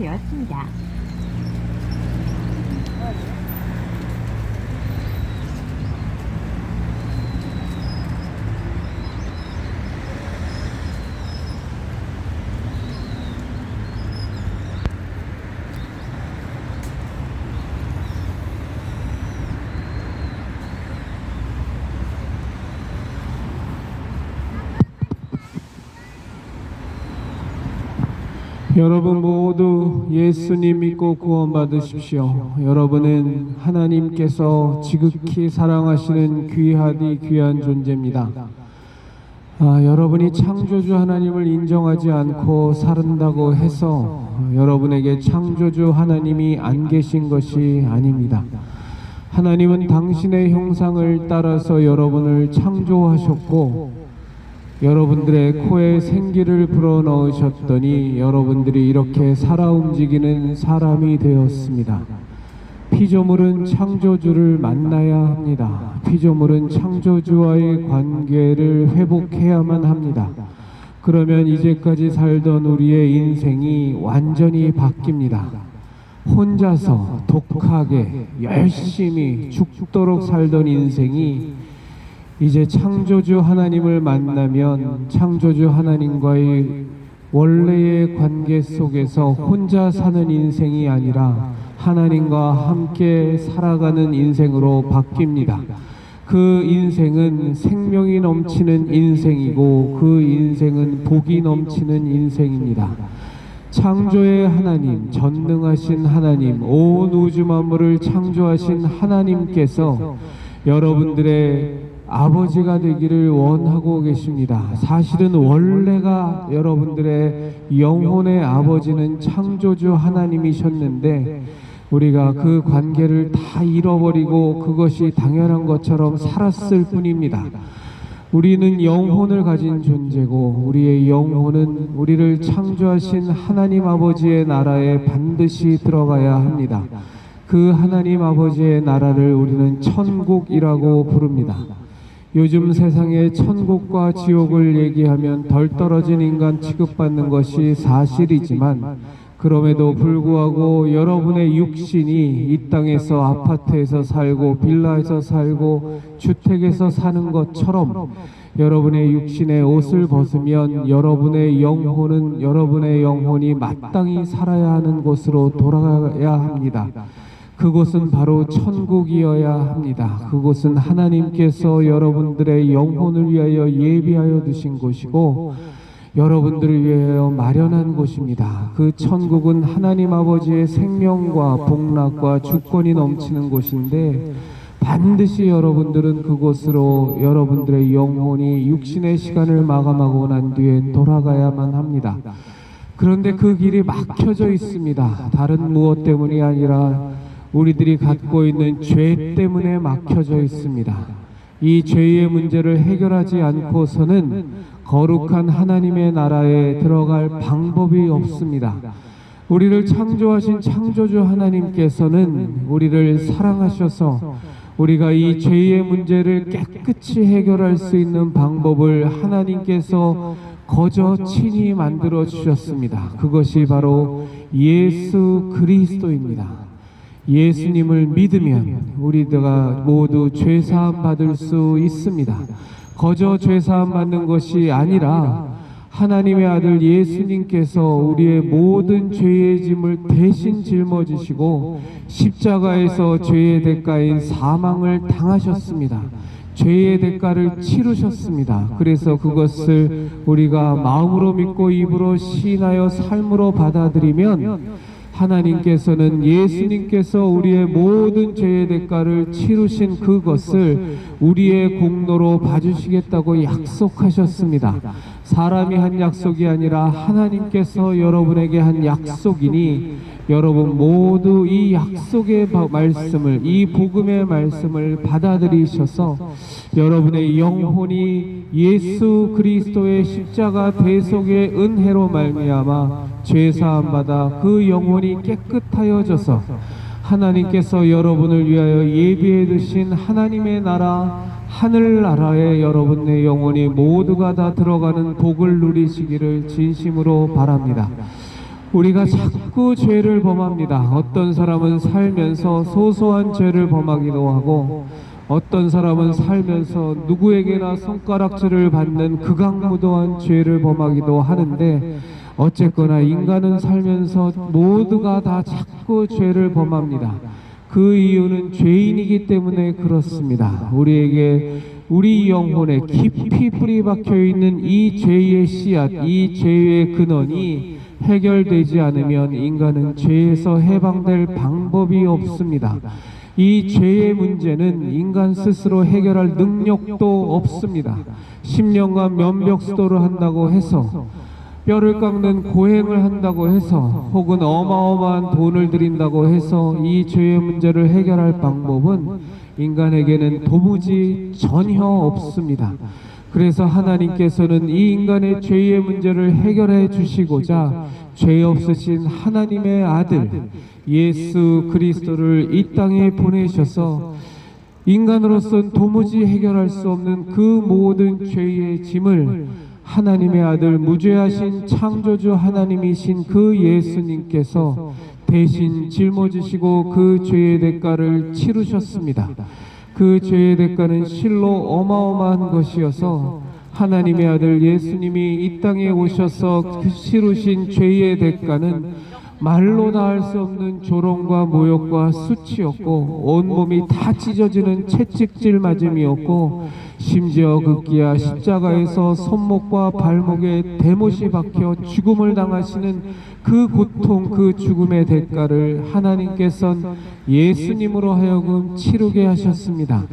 되었습니다. 여러분 모두 예수님 믿고 구원받으십시오. 여러분은 하나님께서 지극히 사랑하시는 귀하디 귀한 존재입니다. 여러분이 창조주 하나님을 인정하지 않고 살은다고 해서 여러분에게 창조주 하나님이 안 계신 것이 아닙니다. 하나님은 당신의 형상을 따라서 여러분을 창조하셨고 여러분들의 코에 생기를 불어넣으셨더니 여러분들이 이렇게 살아 움직이는 사람이 되었습니다. 피조물은 창조주를 만나야 합니다. 피조물은 창조주와의 관계를 회복해야만 합니다. 그러면 이제까지 살던 우리의 인생이 완전히 바뀝니다. 혼자서 독하게 열심히 죽도록 살던 인생이 이제 창조주 하나님을 만나면 창조주 하나님과의 원래의 관계 속에서 혼자 사는 인생이 아니라 하나님과 함께 살아가는 인생으로 바뀝니다. 그 인생은 생명이 넘치는 인생이고 그 인생은 복이 넘치는 인생입니다. 창조의 하나님, 전능하신 하나님, 온 우주 만물을 창조하신 하나님께서 여러분들의 아버지가 되기를 원하고 계십니다. 사실은 원래가 여러분들의 영혼의 아버지는 창조주 하나님이셨는데 우리가 그 관계를 다 잃어버리고 그것이 당연한 것처럼 살았을 뿐입니다. 우리는 영혼을 가진 존재고 우리의 영혼은 우리를 창조하신 하나님 아버지의 나라에 반드시 들어가야 합니다. 그 하나님 아버지의 나라를 우리는 천국이라고 부릅니다. 요즘 세상에 천국과 지옥을 얘기하면 덜 떨어진 인간 취급받는 것이 사실이지만 그럼에도 불구하고 여러분의 육신이 이 땅에서 아파트에서 살고 빌라에서 살고 주택에서 사는 것처럼 여러분의 육신의 옷을 벗으면 여러분의 영혼이 마땅히 살아야 하는 곳으로 돌아가야 합니다. 그곳은 바로 천국이어야 합니다. 그곳은 하나님께서 여러분들의 영혼을 위하여 예비하여 두신 곳이고 여러분들을 위하여 마련한 곳입니다. 그 천국은 하나님 아버지의 생명과 복락과 주권이 넘치는 곳인데 반드시 여러분들은 그곳으로 여러분들의 영혼이 육신의 시간을 마감하고 난 뒤에 돌아가야만 합니다. 그런데 그 길이 막혀져 있습니다. 다른 무엇 때문이 아니라 우리들이 갖고 있는 죄 때문에 막혀져 있습니다. 이 죄의 문제를 해결하지 않고서는 거룩한 하나님의 나라에 들어갈 방법이 없습니다. 우리를 창조하신 창조주 하나님께서는 우리를 사랑하셔서 우리가 이 죄의 문제를 깨끗이 해결할 수 있는 방법을 하나님께서 거저 친히 만들어 주셨습니다. 그것이 바로 예수 그리스도입니다. 예수님을 믿으면 우리가 모두 죄사함 받을 수 있습니다. 거저 죄사함 받는 것이 아니라 하나님의 아들 예수님께서 우리의 모든 죄의 짐을 대신 짊어지시고 십자가에서 죄의 대가인 사망을 당하셨습니다. 죄의 대가를 치르셨습니다. 그래서 그것을 우리가 마음으로 믿고 입으로 시인하여 삶으로 받아들이면 하나님께서는 예수님께서 우리의 모든 죄의 대가를 치르신 그것을 우리의 공로로 봐주시겠다고 약속하셨습니다. 사람이 한 약속이 아니라 하나님께서 여러분에게 한 약속이니 여러분 모두 이 약속의 말씀을, 이 복음의 말씀을 받아들이셔서 여러분의 영혼이 예수 그리스도의 십자가 대속의 은혜로 말미암아 죄사함 받아 그 영혼이 깨끗하여져서 하나님께서 여러분을 위하여 예비해 두신 하나님의 나라 하늘나라에 여러분의 영혼이 모두가 다 들어가는 복을 누리시기를 진심으로 바랍니다. 우리가 자꾸 죄를 범합니다. 어떤 사람은 살면서 소소한 죄를 범하기도 하고, 어떤 사람은 살면서 누구에게나 손가락질을 받는 극악무도한 죄를 범하기도 하는데, 어쨌거나 인간은 살면서 모두가 다 자꾸 죄를 범합니다. 그 이유는 죄인이기 때문에 그렇습니다. 우리 영혼에 깊이 뿌리 박혀 있는 이 죄의 씨앗, 이 죄의 근원이 해결되지 않으면 인간은 죄에서 해방될 방법이 없습니다. 이 죄의 문제는 인간 스스로 해결할 능력도 없습니다. 10년간 면벽수도를 한다고 해서, 뼈를 깎는 고행을 한다고 해서, 혹은 어마어마한 돈을 들인다고 해서 이 죄의 문제를 해결할 방법은 인간에게는 도무지 전혀 없습니다. 그래서 하나님께서는 이 인간의 죄의 문제를 해결해 주시고자 죄 없으신 하나님의 아들 예수 그리스도를 이 땅에 보내셔서 인간으로서는 도무지 해결할 수 없는 그 모든 죄의 짐을 하나님의 아들 무죄하신 창조주 하나님이신 그 예수님께서 대신 짊어지시고 그 죄의 대가를 치르셨습니다. 그 죄의 대가는 실로 어마어마한 것이어서 하나님의 아들 예수님이 이 땅에 오셔서 치르신 죄의 대가는 말로 다 할 수 없는 조롱과 모욕과 수치였고, 온몸이 다 찢어지는 채찍질 맞음이었고, 심지어 급기야 십자가에서 손목과 발목에 대못이 박혀 죽음을 당하시는 그 고통, 그 죽음의 대가를 하나님께서는 예수님으로 하여금 치르게 하셨습니다.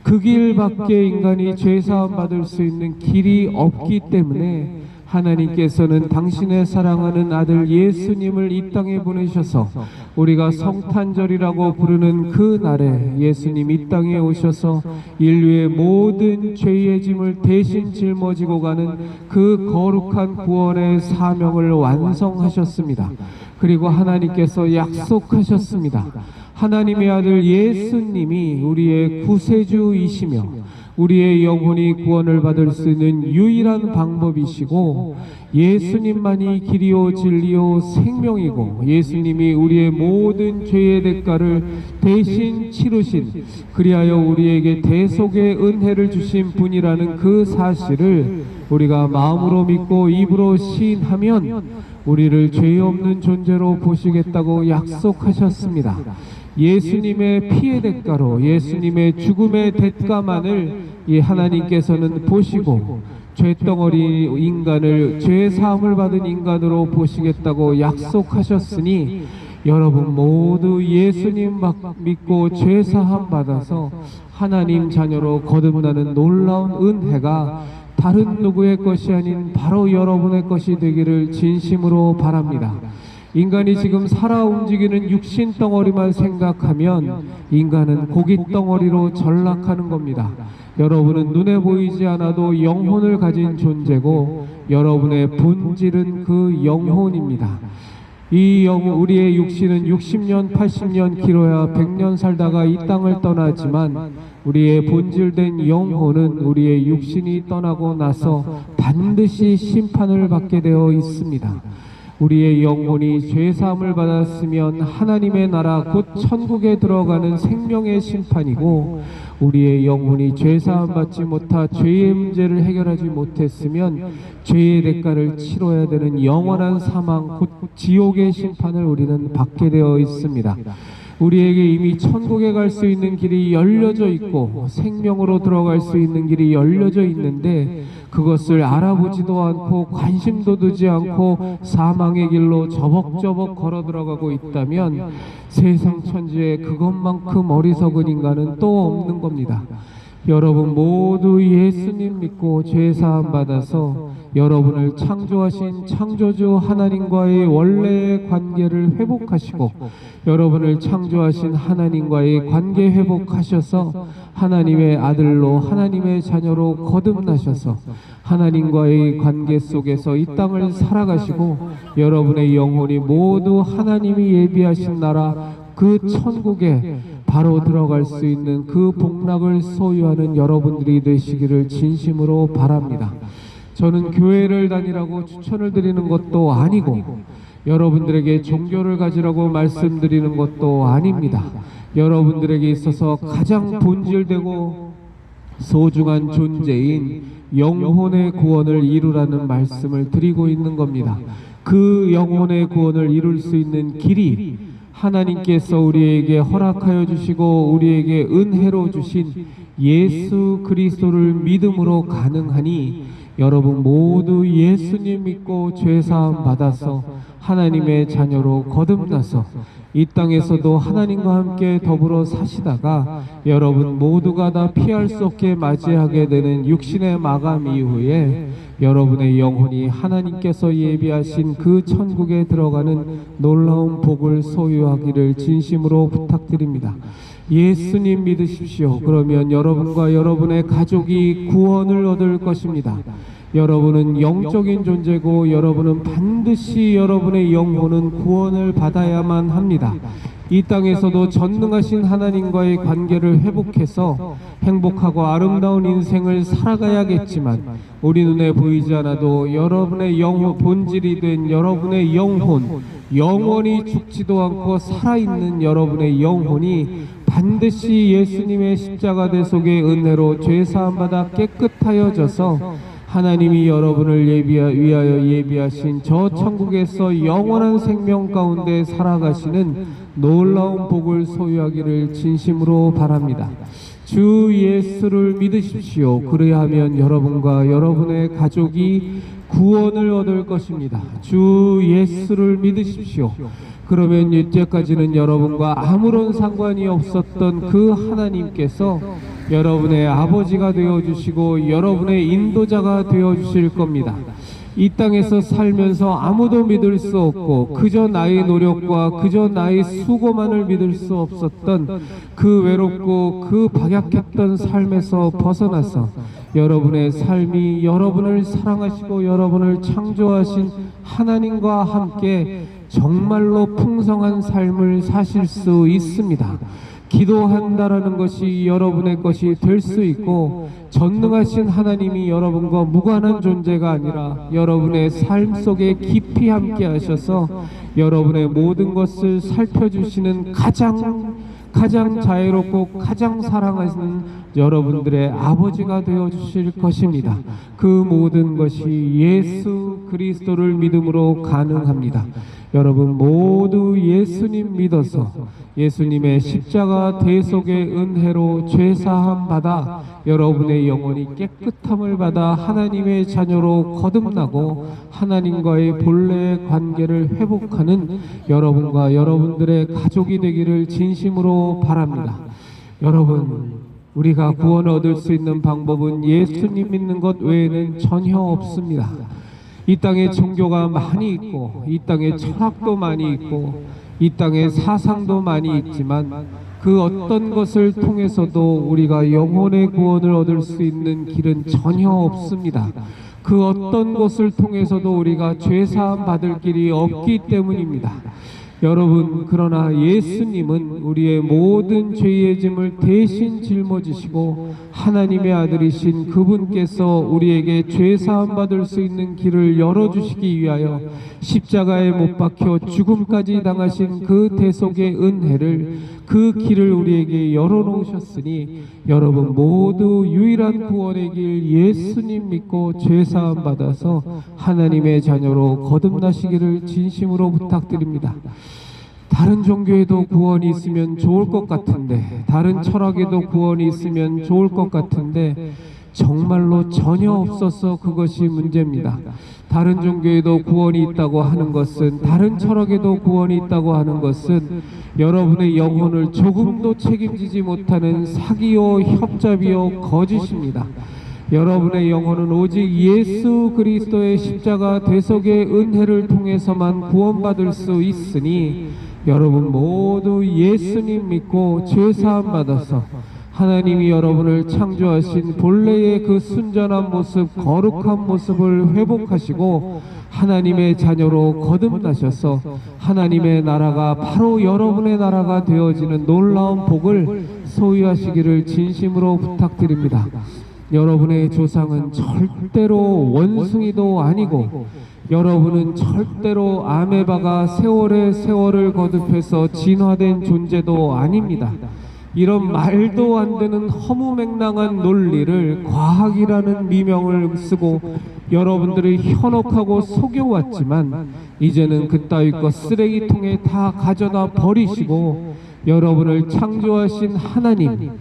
그 길밖에 인간이 죄사함 받을 수 있는 길이 없기 때문에 하나님께서는 당신의 사랑하는 아들 예수님을 이 땅에 보내셔서 우리가 성탄절이라고 부르는 그 날에 예수님 이 땅에 오셔서 인류의 모든 죄의 짐을 대신 짊어지고 가는 그 거룩한 구원의 사명을 완성하셨습니다. 그리고 하나님께서 약속하셨습니다. 하나님의 아들 예수님이 우리의 구세주이시며 우리의 영혼이 구원을 받을 수 있는 유일한 방법이시고, 예수님만이 길이요 진리요 생명이고, 예수님이 우리의 모든 죄의 대가를 대신 치르신, 그리하여 우리에게 대속의 은혜를 주신 분이라는 그 사실을 우리가 마음으로 믿고 입으로 시인하면 우리를 죄 없는 존재로 보시겠다고 약속하셨습니다. 예수님의 피의 대가로, 예수님의 죽음의 대가만을 이 하나님께서는 보시고 죄덩어리 인간을, 죄 사함을 받은 인간으로 보시겠다고 약속하셨으니, 여러분 모두 예수님 믿고 죄 사함 받아서 하나님 자녀로 거듭나는 놀라운 은혜가 다른 누구의 것이 아닌 바로 여러분의 것이 되기를 진심으로 바랍니다. 인간이 지금 살아 움직이는 육신 덩어리만 생각하면 인간은 고기 덩어리로 전락하는 겁니다. 여러분은 눈에 보이지 않아도 영혼을 가진 존재고, 여러분의 본질은 그 영혼입니다. 우리의 육신은 60년, 80년, 길어야 100년 살다가 이 땅을 떠나지만, 우리의 본질된 영혼은 우리의 육신이 떠나고 나서 반드시 심판을 받게 되어 있습니다. 우리의 영혼이 죄사함을 받았으면 하나님의 나라 곧 천국에 들어가는 생명의 심판이고, 우리의 영혼이 죄사함 받지 못하 죄의 문제를 해결하지 못했으면 죄의 대가를 치러야 되는 영원한 사망 곧 지옥의 심판을 우리는 받게 되어 있습니다. 우리에게 이미 천국에 갈 수 있는 길이 열려져 있고 생명으로 들어갈 수 있는 길이 열려져 있는데, 그것을 알아보지도 않고 관심도 두지 않고 사망의 길로 저벅저벅 걸어 들어가고 있다면 세상 천지에 그것만큼 어리석은 인간은 또 없는 겁니다. 여러분 모두 예수님 믿고 죄사함 받아서 여러분을 창조하신 창조주 하나님과의 원래의 관계를 회복하시고, 여러분을 창조하신 하나님과의 관계 회복하셔서 하나님의 아들로, 하나님의 자녀로 거듭나셔서 하나님과의 관계 속에서 이 땅을 살아가시고, 여러분의 영혼이 모두 하나님이 예비하신 나라 그 천국에 바로 들어갈 수 있는 그 복락을 소유하는 여러분들이 되시기를 진심으로 바랍니다. 저는 교회를 다니라고 추천을 드리는 것도 아니고, 여러분들에게 종교를 가지라고 말씀드리는 것도 아닙니다. 여러분들에게 있어서 가장 본질되고 소중한 존재인 영혼의 구원을 이루라는 말씀을 드리고 있는 겁니다. 그 영혼의 구원을 이룰 수 있는 길이 하나님께서 우리에게 허락하여 주시고 우리에게 은혜로 주신 예수 그리스도를 믿음으로 가능하니, 여러분 모두 예수님 믿고 죄사함 받아서 하나님의 자녀로 거듭나서 이 땅에서도 하나님과 함께 더불어 사시다가 여러분 모두가 다 피할 수 없게 맞이하게 되는 육신의 마감 이후에 여러분의 영혼이 하나님께서 예비하신 그 천국에 들어가는 놀라운 복을 소유하기를 진심으로 부탁드립니다. 예수님 믿으십시오. 그러면 여러분과 여러분의 가족이 구원을 얻을 것입니다. 여러분은 영적인 존재고 여러분은 반드시 여러분의 영혼은 구원을 받아야만 합니다. 이 땅에서도 전능하신 하나님과의 관계를 회복해서 행복하고 아름다운 인생을 살아가야겠지만, 우리 눈에 보이지 않아도 여러분의 영혼, 본질이 된 여러분의 영혼, 영원히 죽지도 않고 살아있는 여러분의 영혼이 반드시 예수님의 십자가 대속의 은혜로 죄사함받아 깨끗하여져서 하나님이 여러분을 위하여 예비하신 저 천국에서 영원한 생명 가운데 살아가시는 놀라운 복을 소유하기를 진심으로 바랍니다. 주 예수를 믿으십시오. 그래야하면 여러분과 여러분의 가족이 구원을 얻을 것입니다. 주 예수를 믿으십시오. 그러면 이때까지는 여러분과 아무런 상관이 없었던 그 하나님께서 여러분의 아버지가 되어주시고 여러분의 인도자가 되어주실 겁니다. 이 땅에서 살면서 아무도 믿을 수 없고 그저 나의 노력과 그저 나의 수고만을 믿을 수 없었던 그 외롭고 그 박약했던 삶에서 벗어나서 여러분의 삶이 여러분을 사랑하시고 여러분을 창조하신 하나님과 함께 정말로 풍성한 삶을 사실 수 있습니다. 기도한다라는 것이 여러분의 것이 될 수 있고, 전능하신 하나님이 여러분과 무관한 존재가 아니라 여러분의 삶 속에 깊이 함께 하셔서 여러분의 모든 것을 살펴주시는 가장 자애롭고 가장 사랑하는 여러분들의 아버지가 되어주실 것입니다. 그 모든 것이 예수 그리스도를 믿음으로 가능합니다. 여러분 모두 예수님 믿어서 예수님의 십자가 대속의 은혜로 죄사함 받아 여러분의 영혼이 깨끗함을 받아 하나님의 자녀로 거듭나고 하나님과의 본래의 관계를 회복하는 여러분과 여러분들의 가족이 되기를 진심으로 바랍니다. 여러분, 우리가 구원을 얻을 수 있는 방법은 예수님 믿는 것 외에는 전혀 없습니다. 이 땅에 종교가 많이 있고 이 땅에 철학도 많이 있고 이 땅에 사상도 많이 있지만 그 어떤 것을 통해서도 우리가 영혼의 구원을 얻을 수 있는 길은 전혀 없습니다. 그 어떤 것을 통해서도 우리가 죄사함 받을 길이 없기 때문입니다. 여러분, 그러나 예수님은 우리의 모든 죄의 짐을 대신 짊어지시고 하나님의 아들이신 그분께서 우리에게 죄사함 받을 수 있는 길을 열어주시기 위하여 십자가에 못 박혀 죽음까지 당하신 그 대속의 은혜를, 그 길을 우리에게 열어놓으셨으니 여러분 모두 유일한 구원의 길 예수님 믿고 죄사함 받아서 하나님의 자녀로 거듭나시기를 진심으로 부탁드립니다. 다른 종교에도 구원이 있으면 좋을 것 같은데, 다른 철학에도 구원이 있으면 좋을 것 같은데 정말로 전혀 없어서 그것이 문제입니다. 다른 종교에도 구원이 있다고 하는 것은, 다른 철학에도 구원이 있다고 하는 것은 여러분의 영혼을 조금도 책임지지 못하는 사기요 협잡이요 거짓입니다. 여러분의 영혼은 오직 예수 그리스도의 십자가 대속의 은혜를 통해서만 구원받을 수 있으니 여러분 모두 예수님 믿고 죄사함 받아서 하나님이 여러분을 창조하신 본래의 그 순전한 모습, 거룩한 모습을 회복하시고 하나님의 자녀로 거듭나셔서 하나님의 나라가 바로 여러분의 나라가 되어지는 놀라운 복을 소유하시기를 진심으로 부탁드립니다. 여러분의 조상은 절대로 원숭이도 아니고 여러분은 절대로 아메바가 세월의 세월을 거듭해서 진화된 존재도 아닙니다. 이런 말도 안 되는 허무맹랑한 논리를 과학이라는 미명을 쓰고 여러분들을 현혹하고 속여왔지만 이제는 그따위 것 쓰레기통에 다 가져다 버리시고 여러분을 창조하신 하나님,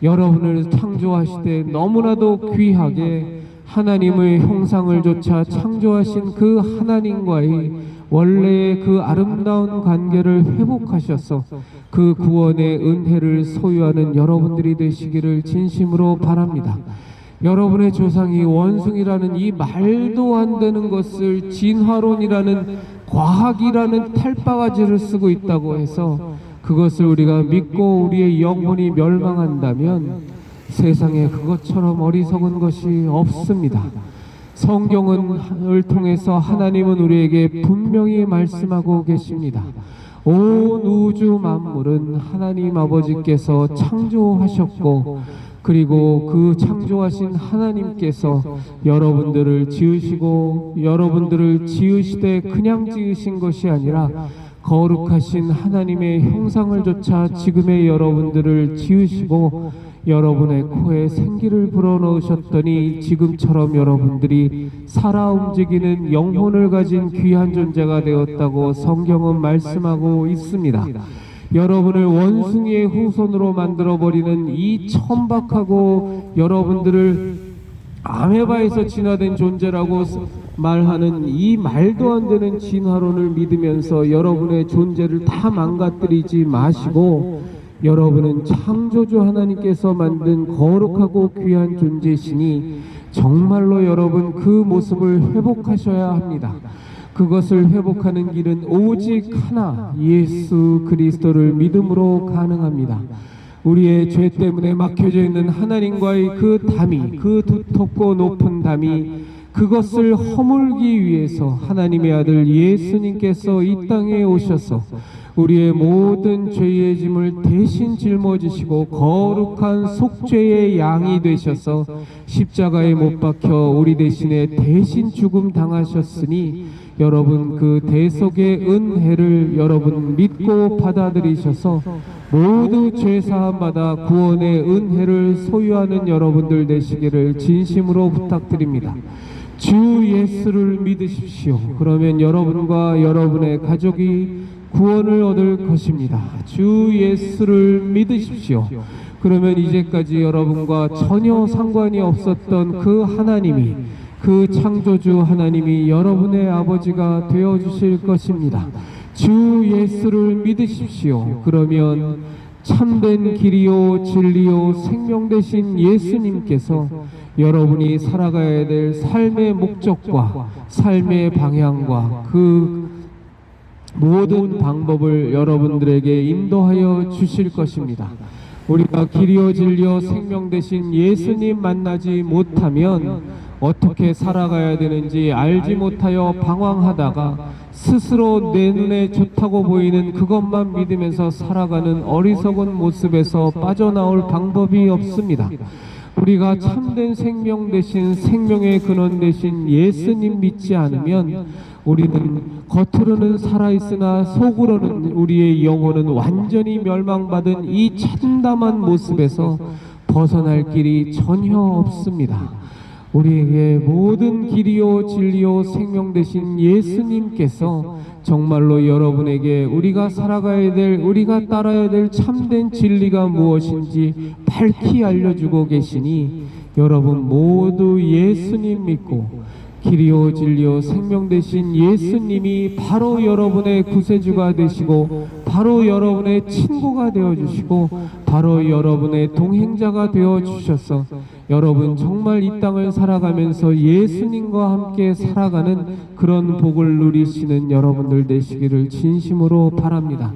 여러분을 창조하시되 너무나도 귀하게 하나님의 형상을 조차 창조하신 그 하나님과의 원래의 그 아름다운 관계를 회복하셔서 그 구원의 은혜를 소유하는 여러분들이 되시기를 진심으로 바랍니다. 여러분의 조상이 원숭이라는 이 말도 안 되는 것을 진화론이라는 과학이라는 탈바가지를 쓰고 있다고 해서 그것을 우리가 믿고 우리의 영혼이 멸망한다면 세상에 그것처럼 어리석은 것이 없습니다. 성경을 통해서 하나님은 우리에게 분명히 말씀하고 계십니다. 온 우주 만물은 하나님 아버지께서 창조하셨고 그리고 그 창조하신 하나님께서 여러분들을 지으시고 여러분들을 지으시되 그냥 지으신 것이 아니라 거룩하신 하나님의 형상을 조차 지금의 여러분들을 지으시고 여러분의 코에 생기를 불어넣으셨더니 지금처럼 여러분들이 살아 움직이는 영혼을 가진 귀한 존재가 되었다고 성경은 말씀하고 있습니다. 여러분을 원숭이의 후손으로 만들어버리는 이 천박하고 여러분들을 아메바에서 진화된 존재라고 말하는 이 말도 안 되는 진화론을 믿으면서 여러분의 존재를 다 망가뜨리지 마시고 여러분은 창조주 하나님께서 만든 거룩하고 귀한 존재시니 정말로 여러분 그 모습을 회복하셔야 합니다. 그것을 회복하는 길은 오직 하나, 예수 그리스도를 믿음으로 가능합니다. 우리의 죄 때문에 막혀져 있는 하나님과의 그 담이, 그 두텁고 높은 담이 그것을 허물기 위해서 하나님의 아들 예수님께서 이 땅에 오셔서 우리의 모든 죄의 짐을 대신 짊어지시고 거룩한 속죄의 양이 되셔서 십자가에 못 박혀 우리 대신에 대신 죽음 당하셨으니 여러분 그 대속의 은혜를 여러분 믿고 받아들이셔서 모두 죄 사함 받아 구원의 은혜를 소유하는 여러분들 되시기를 진심으로 부탁드립니다. 주 예수를 믿으십시오. 그러면 여러분과 여러분의 가족이 구원을 얻을 것입니다. 주 예수를 믿으십시오. 그러면 이제까지 여러분과 전혀 상관이 없었던 그 하나님이, 그 창조주 하나님이 여러분의 아버지가 되어주실 것입니다. 주 예수를 믿으십시오. 그러면 참된 길이요 진리요 생명 되신 예수님께서 여러분이 살아가야 될 삶의 목적과 삶의 방향과 그 모든 방법을 여러분들에게 인도하여 주실 것입니다. 우리가 길이요 진리요 생명 되신 예수님 만나지 못하면 어떻게 살아가야 되는지 알지 못하여 방황하다가 스스로 내 눈에 좋다고 보이는 그것만 믿으면서 살아가는 어리석은 모습에서 빠져나올 방법이 없습니다. 우리가 참된 생명 되신 생명의 근원 되신 예수님 믿지 않으면 우리는 겉으로는 살아있으나 속으로는 우리의 영혼은 완전히 멸망받은 이 참담한 모습에서 벗어날 길이 전혀 없습니다. 우리에게 모든 길이요 진리요 생명 되신 예수님께서 정말로 여러분에게 우리가 살아가야 될, 우리가 따라야 될 참된 진리가 무엇인지 밝히 알려주고 계시니 여러분 모두 예수님 믿고 길이요 진리요 생명 되신 예수님이 바로 여러분의 구세주가 되시고 바로 여러분의 친구가 되어주시고 바로 여러분의 동행자가 되어주셔서 여러분 정말 이 땅을 살아가면서 예수님과 함께 살아가는 그런 복을 누리시는 여러분들 되시기를 진심으로 바랍니다.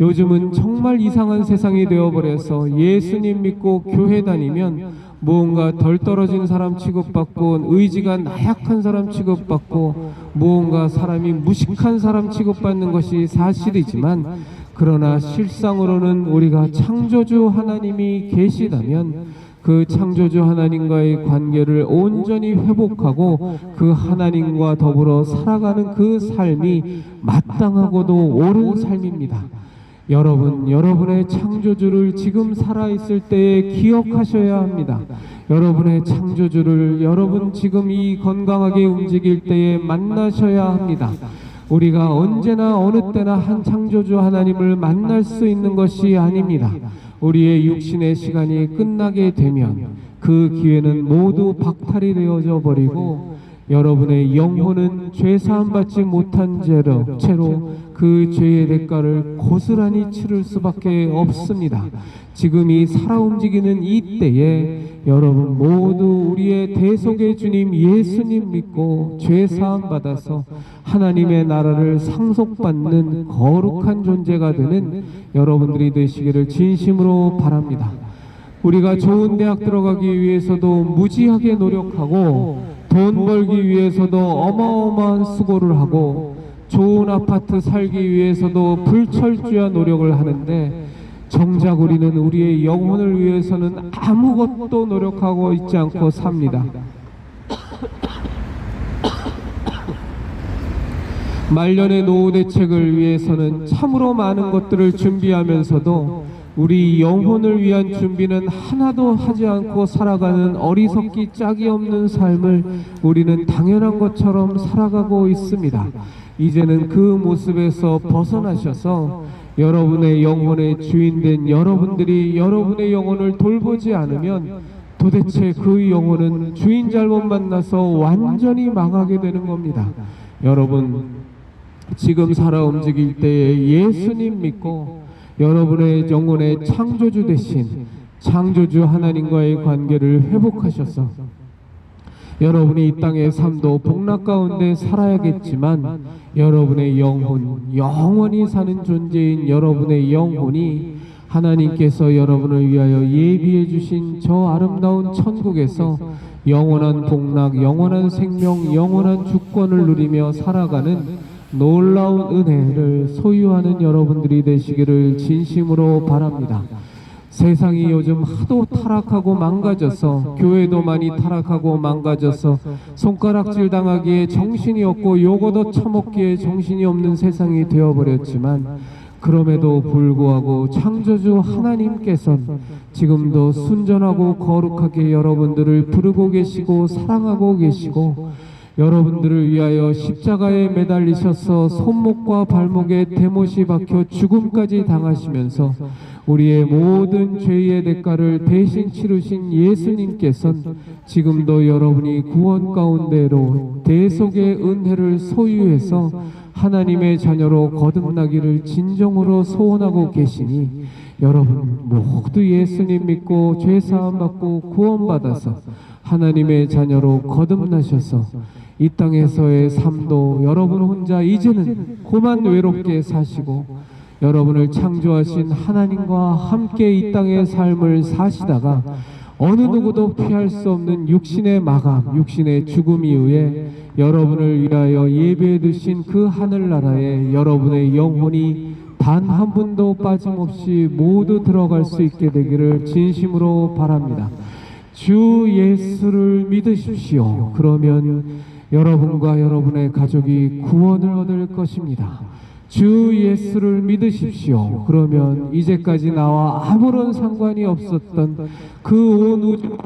요즘은 정말 이상한 세상이 되어버려서 예수님 믿고 교회 다니면 무언가 덜 떨어진 사람 취급받고 의지가 나약한 사람 취급받고 무언가 사람이 무식한 사람 취급받는 것이 사실이지만 그러나 실상으로는 우리가 창조주 하나님이 계시다면 그 창조주 하나님과의 관계를 온전히 회복하고 그 하나님과 더불어 살아가는 그 삶이 마땅하고도 옳은 삶입니다. 여러분, 여러분의 창조주를 지금 살아있을 때에 기억하셔야 합니다. 여러분의 창조주를 여러분 지금 이 건강하게 움직일 때에 만나셔야 합니다. 우리가 언제나 어느 때나 한 창조주 하나님을 만날 수 있는 것이 아닙니다. 우리의 육신의 시간이 끝나게 되면 그 기회는 모두 박탈이 되어져 버리고 여러분의 영혼은 죄사함 받지 못한 채로 그 죄의 대가를 고스란히 치를 수밖에 없습니다. 지금 이 살아 움직이는 이 때에 여러분 모두 우리의 대속의 주님 예수님 믿고 죄사함 받아서 하나님의 나라를 상속받는 거룩한 존재가 되는 여러분들이 되시기를 진심으로 바랍니다. 우리가 좋은 대학 들어가기 위해서도 무지하게 노력하고 돈 벌기 위해서도 어마어마한 수고를 하고 좋은 아파트 살기 위해서도 불철주야 노력을 하는데 정작 우리는 우리의 영혼을 위해서는 아무것도 노력하고 있지 않고 삽니다. 말년의 노후 대책을 위해서는 참으로 많은 것들을 준비하면서도 우리 영혼을 위한 준비는 하나도 하지 않고 살아가는 어리석기 짝이 없는 삶을 우리는 당연한 것처럼 살아가고 있습니다. 이제는 그 모습에서 벗어나셔서 여러분의 영혼의 주인된 여러분들이 여러분의 영혼을 돌보지 않으면 도대체 그 영혼은 주인 잘못 만나서 완전히 망하게 되는 겁니다. 여러분, 지금 살아 움직일 때에 예수님 믿고 여러분의 영혼의 창조주 되신 창조주 하나님과의 관계를 회복하셔서 여러분이 이 땅의 삶도 복락 가운데 살아야겠지만 여러분의 영혼, 영원히 사는 존재인 여러분의 영혼이 하나님께서 여러분을 위하여 예비해 주신 저 아름다운 천국에서 영원한 복락, 영원한 생명, 영원한 주권을 누리며 살아가는 놀라운 은혜를 소유하는 여러분들이 되시기를 진심으로 바랍니다. 세상이 요즘 하도 타락하고 망가져서 교회도 많이 타락하고 망가져서 손가락질 당하기에 정신이 없고 요거도 처먹기에 정신이 없는 세상이 되어버렸지만 그럼에도 불구하고 창조주 하나님께서는 지금도 순전하고 거룩하게 여러분들을 부르고 계시고 사랑하고 계시고 여러분들을 위하여 십자가에 매달리셔서 손목과 발목에 대못이 박혀 죽음까지 당하시면서 우리의 모든 죄의 대가를 대신 치르신 예수님께서는 지금도 여러분이 구원 가운데로 대속의 은혜를 소유해서 하나님의 자녀로 거듭나기를 진정으로 소원하고 계시니 여러분 모두 예수님 믿고 죄사함 받고 구원받아서 하나님의 자녀로 거듭나셔서 이 땅에서의 삶도 여러분 혼자 이제는 고만 외롭게 사시고 여러분을 창조하신 하나님과 함께 이 땅의 삶을 사시다가 어느 누구도 피할 수 없는 육신의 마감, 육신의 죽음 이후에 여러분을 위하여 예배해 두신 그 하늘나라에 여러분의 영혼이 단 한 분도 빠짐없이 모두 들어갈 수 있게 되기를 진심으로 바랍니다. 주 예수를 믿으십시오. 그러면 여러분과 여러분의 가족이 구원을 얻을 것입니다. 주 예수를 믿으십시오. 그러면 이제까지 나와 아무런 상관이 없었던 그 온 우주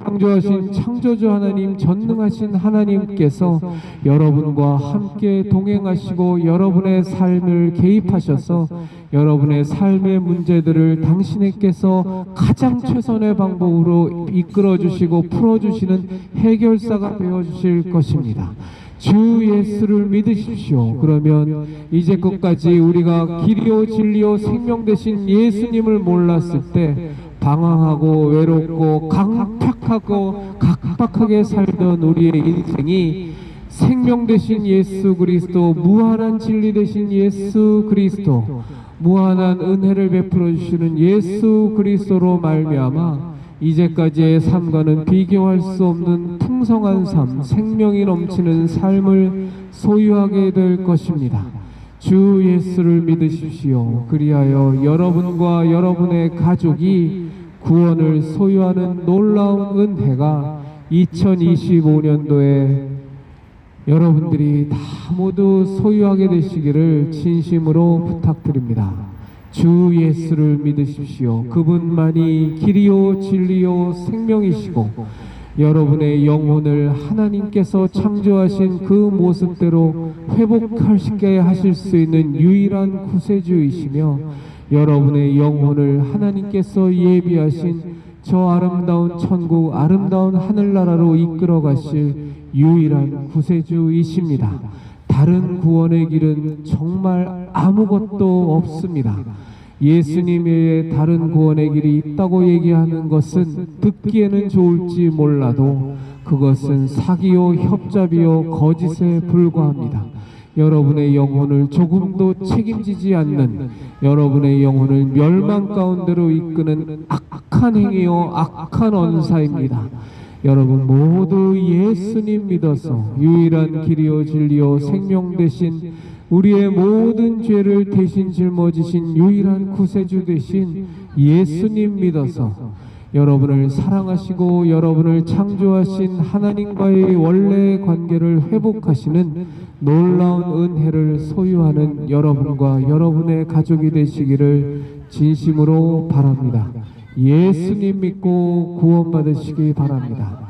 창조하신 창조주 하나님, 전능하신 하나님께서 여러분과 함께 동행하시고 여러분의 삶을 개입하셔서 여러분의 삶의 문제들을 당신께서 가장 최선의 방법으로 이끌어주시고 풀어주시는 해결사가 되어주실 것입니다. 주 예수를 믿으십시오. 그러면 이제껏까지 우리가 길이요 진리요 생명 되신 예수님을 몰랐을 때 방황하고 외롭고 강팍하고 각박하게 살던 우리의 인생이 생명 되신 예수 그리스도, 무한한 진리 되신 예수 그리스도, 무한한 은혜를 베풀어 주시는 예수 그리스도로 말미암아 이제까지의 삶과는 비교할 수 없는 풍성한 삶, 생명이 넘치는 삶을 소유하게 될 것입니다. 주 예수를 믿으십시오. 그리하여 여러분과 여러분의 가족이 구원을 소유하는 놀라운 은혜가 2025년도에 여러분들이 다 모두 소유하게 되시기를 진심으로 부탁드립니다. 주 예수를 믿으십시오. 그분만이 길이요 진리요 생명이시고 여러분의 영혼을 하나님께서 창조하신 그 모습대로 회복하시게 하실 수 있는 유일한 구세주이시며 여러분의 영혼을 하나님께서 예비하신 저 아름다운 천국, 아름다운 하늘나라로 이끌어 가실 유일한 구세주이십니다. 다른 구원의 길은 정말 아무것도 없습니다. 예수님 외에 다른 구원의 길이 있다고 얘기하는 것은 듣기에는 좋을지 몰라도 그것은 사기요 협잡이요 거짓에 불과합니다. 여러분의 영혼을 조금도 책임지지 않는, 여러분의 영혼을 멸망 가운데로 이끄는 악한 행위요 악한 언사입니다. 여러분 모두 예수님 믿어서 유일한 길이요 진리요 생명 되신 우리의 모든 죄를 대신 짊어지신 유일한 구세주 되신 예수님 믿어서 여러분을 사랑하시고 여러분을 창조하신 하나님과의 원래 관계를 회복하시는 놀라운 은혜를 소유하는 여러분과 여러분의 가족이 되시기를 진심으로 바랍니다. 예수님 믿고 구원받으시기 바랍니다.